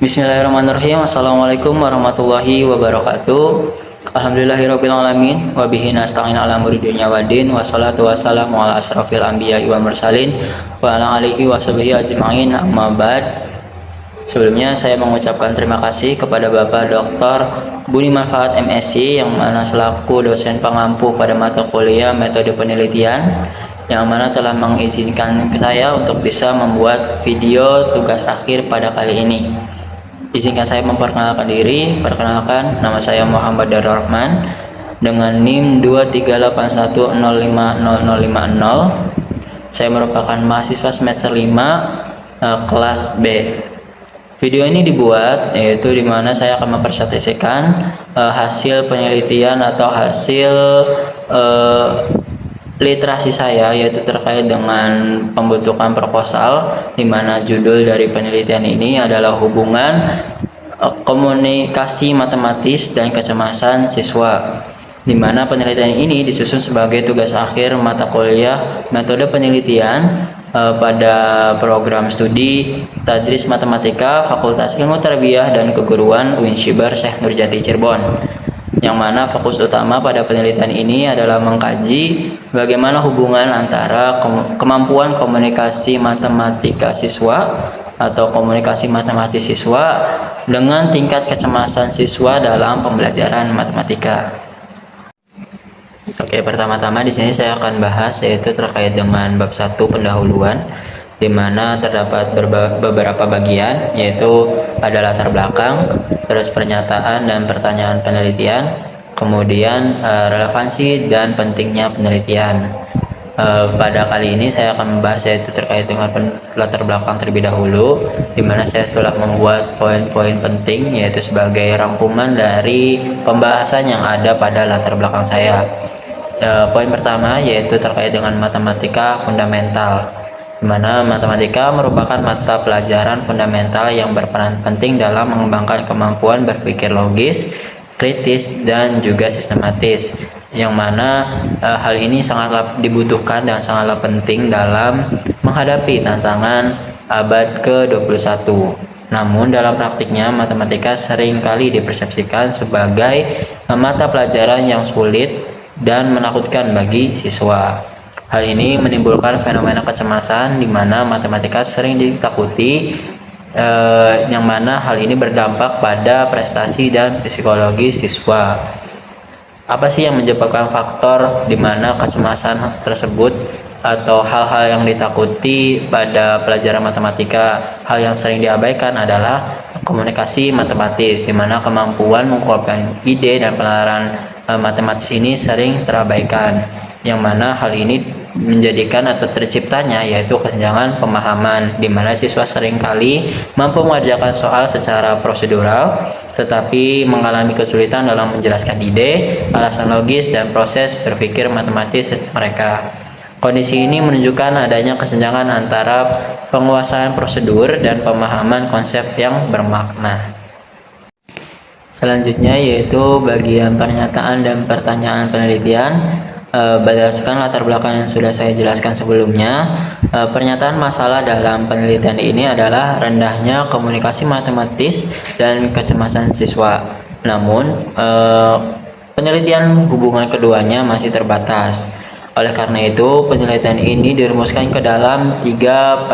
Bismillahirrahmanirrahim. Assalamualaikum warahmatullahi wabarakatuh. Alhamdulillahirabbil alamin wa bihi nasta'in ala umuri dunya waddin wassalatu wassalamu ala asrofil anbiya'i wal mursalin wa ala alihi washabihi ajma'in, amma ba'd. Sebelumnya saya mengucapkan terima kasih kepada Bapak Dr. Budi Manfaat MSc yang mana selaku dosen pengampu pada mata kuliah metode penelitian, yang mana telah mengizinkan saya untuk bisa membuat video tugas akhir pada kali ini. Izinkan saya memperkenalkan diri. Perkenalkan, nama saya Muhammad Darul Rahman dengan NIM 238105000. Saya merupakan mahasiswa semester 5 kelas B. Video ini dibuat yaitu dimana saya akan mempresentasikan hasil penelitian atau hasil literasi saya, yaitu terkait dengan pembentukan proposal, di mana judul dari penelitian ini adalah hubungan komunikasi matematis dan kecemasan siswa, di mana penelitian ini disusun sebagai tugas akhir mata kuliah metode penelitian pada program studi Tadris Matematika Fakultas Ilmu Tarbiyah dan Keguruan UIN Sybar Syekh Nurjati Cirebon, yang mana fokus utama pada penelitian ini adalah mengkaji bagaimana hubungan antara kemampuan komunikasi matematika siswa atau komunikasi matematis siswa dengan tingkat kecemasan siswa dalam pembelajaran matematika. Oke, pertama-tama di sini saya akan bahas yaitu terkait dengan bab 1 pendahuluan, di mana terdapat beberapa bagian, yaitu ada latar belakang, terus pernyataan dan pertanyaan penelitian, kemudian relevansi dan pentingnya penelitian. Pada kali ini saya akan membahas yaitu terkait dengan latar belakang terlebih dahulu, di mana saya telah membuat poin-poin penting yaitu sebagai rangkuman dari pembahasan yang ada pada latar belakang saya. Poin pertama yaitu terkait dengan matematika fundamental, di mana matematika merupakan mata pelajaran fundamental yang berperan penting dalam mengembangkan kemampuan berpikir logis, kritis, dan juga sistematis, yang mana hal ini sangatlah dibutuhkan dan sangatlah penting dalam menghadapi tantangan abad ke-21. Namun dalam praktiknya matematika seringkali dipersepsikan sebagai mata pelajaran yang sulit dan menakutkan bagi siswa. Hal ini menimbulkan fenomena kecemasan di mana matematika sering ditakuti, yang mana hal ini berdampak pada prestasi dan psikologi siswa. Apa sih yang menyebabkan faktor di mana kecemasan tersebut atau hal-hal yang ditakuti pada pelajaran matematika? Hal yang sering diabaikan adalah komunikasi matematis, di mana kemampuan mengungkapkan ide dan penalaran matematis ini sering terabaikan, yang mana hal ini menjadikan atau terciptanya yaitu kesenjangan pemahaman, di mana siswa seringkali mampu mengerjakan soal secara prosedural tetapi mengalami kesulitan dalam menjelaskan ide, alasan logis, dan proses berpikir matematis mereka. Kondisi ini menunjukkan adanya kesenjangan antara penguasaan prosedur dan pemahaman konsep yang bermakna. Selanjutnya yaitu bagian pernyataan dan pertanyaan penelitian. Berdasarkan latar belakang yang sudah saya jelaskan sebelumnya, pernyataan masalah dalam penelitian ini adalah rendahnya komunikasi matematis dan kecemasan siswa. Namun, penelitian hubungan keduanya masih terbatas. Oleh karena itu, penelitian ini dirumuskan ke dalam 3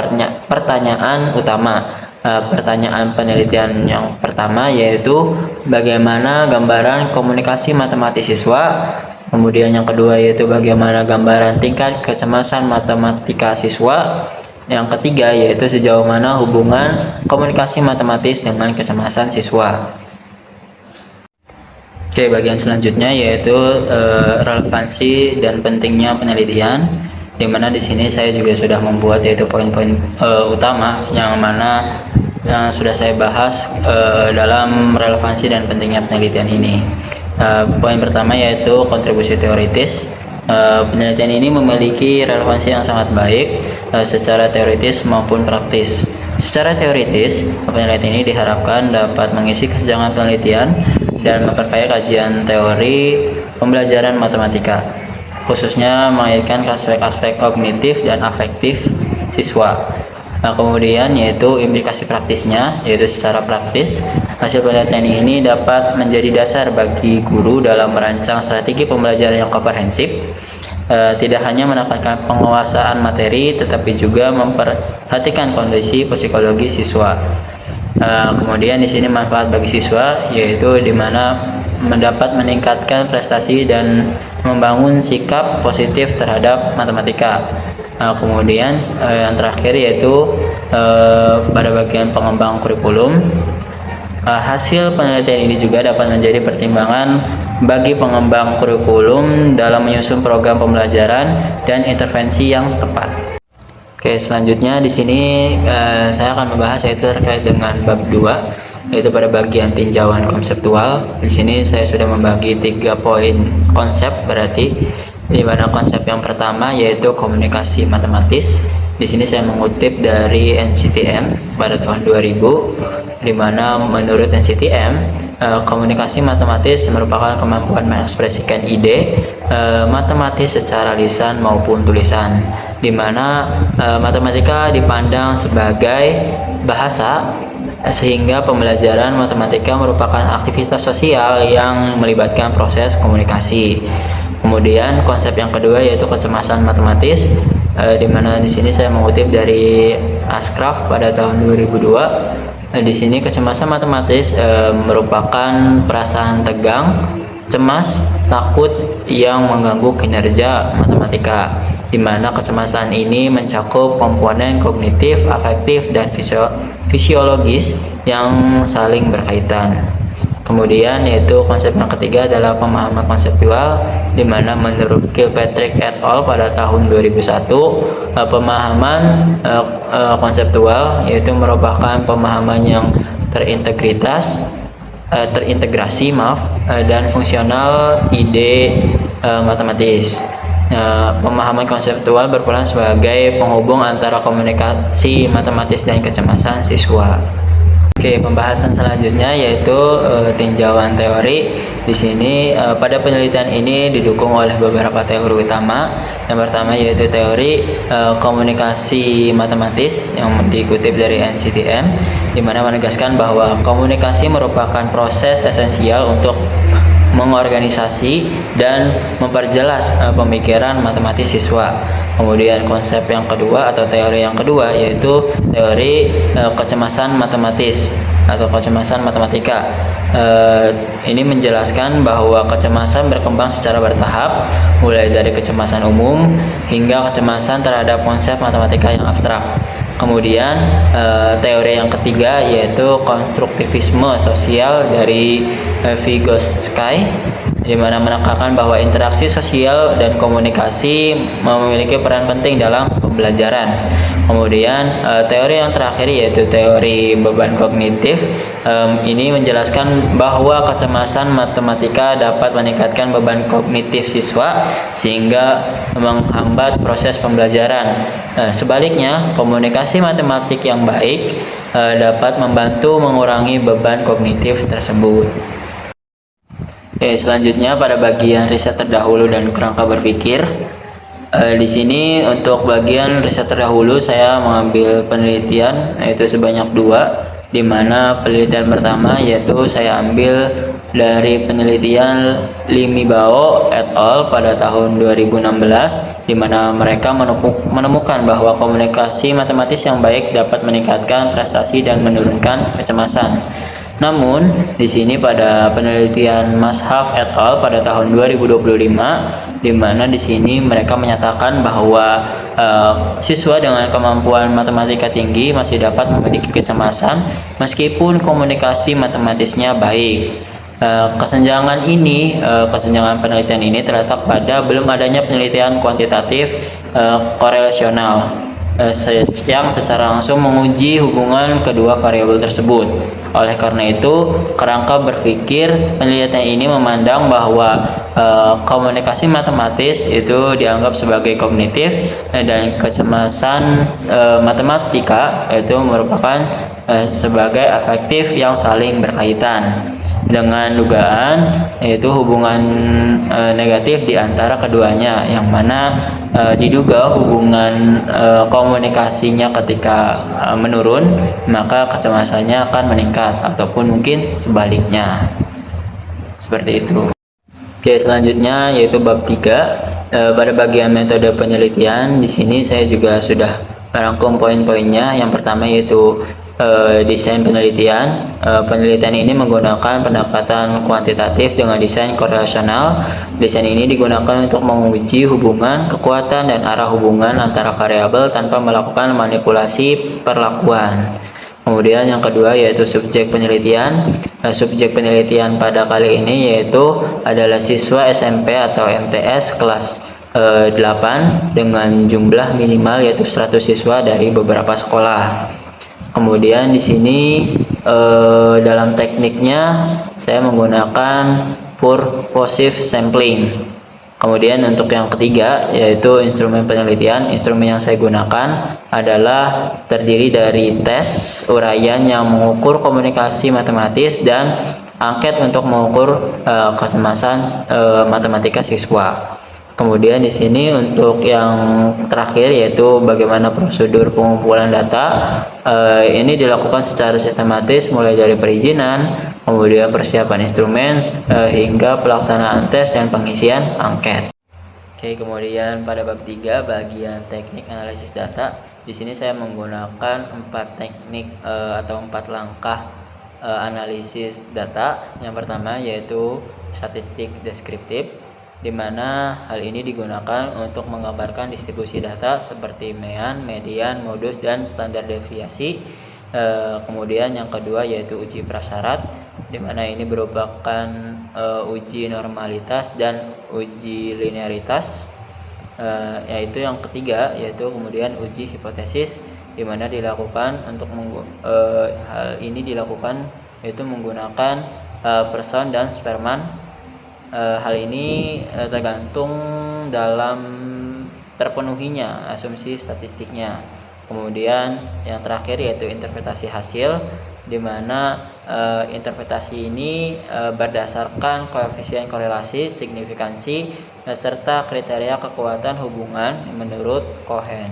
pertanyaan utama. Pertanyaan penelitian yang pertama yaitu bagaimana gambaran komunikasi matematis siswa, kemudian yang kedua yaitu bagaimana gambaran tingkat kecemasan matematika siswa, yang ketiga yaitu sejauh mana hubungan komunikasi matematis dengan kecemasan siswa. Oke, bagian selanjutnya yaitu relevansi dan pentingnya penelitian, di mana di sini saya juga sudah membuat yaitu poin-poin utama yang mana yang sudah saya bahas dalam relevansi dan pentingnya penelitian ini. Poin pertama yaitu kontribusi teoritis. Penelitian ini memiliki relevansi yang sangat baik secara teoritis maupun praktis. Secara teoritis, penelitian ini diharapkan dapat mengisi kesenjangan penelitian dan memperkaya kajian teori pembelajaran matematika, khususnya mengaitkan aspek-aspek kognitif dan afektif siswa. Kemudian yaitu implikasi praktisnya, yaitu secara praktis hasil penelitian ini dapat menjadi dasar bagi guru dalam merancang strategi pembelajaran yang komprehensif. Tidak hanya menekankan penguasaan materi, tetapi juga memperhatikan kondisi psikologi siswa. Kemudian di sini manfaat bagi siswa, yaitu di mana mendapat meningkatkan prestasi dan membangun sikap positif terhadap matematika. Kemudian yang terakhir yaitu pada bagian pengembang kurikulum. Hasil penelitian ini juga dapat menjadi pertimbangan bagi pengembang kurikulum dalam menyusun program pembelajaran dan intervensi yang tepat. Oke, selanjutnya di sini saya akan membahas yaitu terkait dengan bab 2, yaitu pada bagian tinjauan konseptual. Di sini saya sudah membagi 3 poin konsep, berarti di mana konsep yang pertama yaitu komunikasi matematis. Di sini saya mengutip dari NCTM pada tahun 2000, di mana menurut NCTM komunikasi matematis merupakan kemampuan mengekspresikan ide matematis secara lisan maupun tulisan, di mana matematika dipandang sebagai bahasa, sehingga pembelajaran matematika merupakan aktivitas sosial yang melibatkan proses komunikasi. Kemudian konsep yang kedua yaitu kecemasan matematis, di mana di sini saya mengutip dari Ascraft pada tahun 2002. Di sini kecemasan matematis merupakan perasaan tegang, cemas, takut yang mengganggu kinerja matematika, di mana kecemasan ini mencakup komponen kognitif, afektif, dan fisiologis yang saling berkaitan. Kemudian yaitu konsep yang ketiga adalah pemahaman konseptual, di mana menurut Kilpatrick et al. Pada tahun 2001, pemahaman konseptual yaitu merupakan pemahaman yang terintegrasi dan fungsional ide matematis. Pemahaman konseptual berperan sebagai penghubung antara komunikasi matematis dan kecemasan siswa. Oke, pembahasan selanjutnya yaitu tinjauan teori. Di sini pada penelitian ini didukung oleh beberapa teori utama. Yang pertama yaitu teori komunikasi matematis yang dikutip dari NCTM, di mana menegaskan bahwa komunikasi merupakan proses esensial untuk mengorganisasi dan memperjelas pemikiran matematis siswa. Kemudian konsep yang kedua atau teori yang kedua yaitu teori kecemasan matematis atau kecemasan matematika. Ini menjelaskan bahwa kecemasan berkembang secara bertahap, mulai dari kecemasan umum hingga kecemasan terhadap konsep matematika yang abstrak. Kemudian teori yang ketiga yaitu konstruktivisme sosial dari Vygotsky, di mana menekankan bahwa interaksi sosial dan komunikasi memiliki peran penting dalam pembelajaran. Kemudian teori yang terakhir yaitu teori beban kognitif. Ini menjelaskan bahwa kecemasan matematika dapat meningkatkan beban kognitif siswa sehingga menghambat proses pembelajaran. Sebaliknya, komunikasi matematik yang baik dapat membantu mengurangi beban kognitif tersebut. Oke, selanjutnya pada bagian riset terdahulu dan kerangka berpikir. Di sini untuk bagian riset terdahulu saya mengambil penelitian yaitu sebanyak 2, di mana penelitian pertama yaitu saya ambil dari penelitian Limibao et al. Pada tahun 2016, di mana mereka menemukan bahwa komunikasi matematis yang baik dapat meningkatkan prestasi dan menurunkan kecemasan. Namun, di sini pada penelitian Mashaf et al. Pada tahun 2025, di mana di sini mereka menyatakan bahwa siswa dengan kemampuan matematika tinggi masih dapat memiliki kecemasan meskipun komunikasi matematisnya baik. Kesenjangan penelitian ini terletak pada belum adanya penelitian kuantitatif korelasional yang secara langsung menguji hubungan kedua variabel tersebut. Oleh karena itu, kerangka berpikir penelitian ini memandang bahwa komunikasi matematis itu dianggap sebagai kognitif dan kecemasan matematika itu merupakan sebagai afektif yang saling berkaitan. dengan dugaan yaitu hubungan negatif di antara keduanya, yang mana diduga hubungan komunikasinya ketika menurun, maka kecemasannya akan meningkat, ataupun mungkin sebaliknya. Seperti itu. Oke, selanjutnya yaitu bab 3. Pada bagian metode penelitian, di sini saya juga sudah merangkum poin-poinnya. Yang pertama yaitu desain penelitian. Penelitian ini menggunakan pendekatan kuantitatif dengan desain korelasional. Desain ini digunakan untuk menguji hubungan, kekuatan, dan arah hubungan antara variabel tanpa melakukan manipulasi perlakuan. Kemudian yang kedua yaitu subjek penelitian. Subjek penelitian pada kali ini yaitu adalah siswa SMP atau MTS kelas 8 dengan jumlah minimal yaitu 100 siswa dari beberapa sekolah. Kemudian di sini dalam tekniknya saya menggunakan purposive sampling. Kemudian untuk yang ketiga yaitu instrumen penelitian. Instrumen yang saya gunakan adalah terdiri dari tes uraian yang mengukur komunikasi matematis dan angket untuk mengukur kecemasan matematika siswa. Kemudian di sini untuk yang terakhir yaitu bagaimana prosedur pengumpulan data. Ini dilakukan secara sistematis mulai dari perizinan, kemudian persiapan instrumen, hingga pelaksanaan tes dan pengisian angket. Oke, kemudian pada bab 3 bagian teknik analisis data. Di sini saya menggunakan 4 teknik atau 4 langkah analisis data. Yang pertama yaitu statistik deskriptif, di mana hal ini digunakan untuk menggambarkan distribusi data seperti mean, median, modus, dan standar deviasi. Kemudian yang kedua yaitu uji prasyarat, di mana ini merupakan uji normalitas dan uji linearitas. Yaitu yang ketiga yaitu kemudian uji hipotesis, di mana dilakukan untuk hal ini dilakukan yaitu menggunakan Person dan Spearman. Hal ini tergantung dalam terpenuhinya asumsi statistiknya. Kemudian yang terakhir yaitu interpretasi hasil, di mana interpretasi ini berdasarkan koefisien korelasi, signifikansi, serta kriteria kekuatan hubungan menurut Cohen.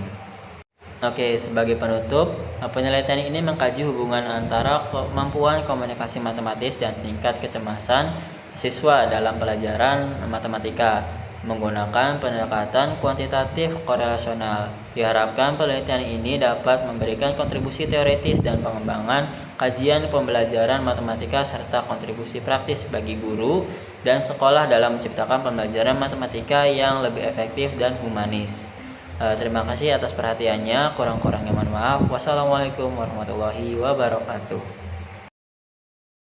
Oke, sebagai penutup, penelitian ini mengkaji hubungan antara kemampuan komunikasi matematis dan tingkat kecemasan siswa dalam pelajaran matematika menggunakan pendekatan kuantitatif korelasional. Diharapkan penelitian ini dapat memberikan kontribusi teoritis dan pengembangan kajian pembelajaran matematika serta kontribusi praktis bagi guru dan sekolah dalam menciptakan pembelajaran matematika yang lebih efektif dan humanis. Terima kasih atas perhatiannya. Kurang-kurangnya mohon maaf. Wassalamualaikum warahmatullahi wabarakatuh.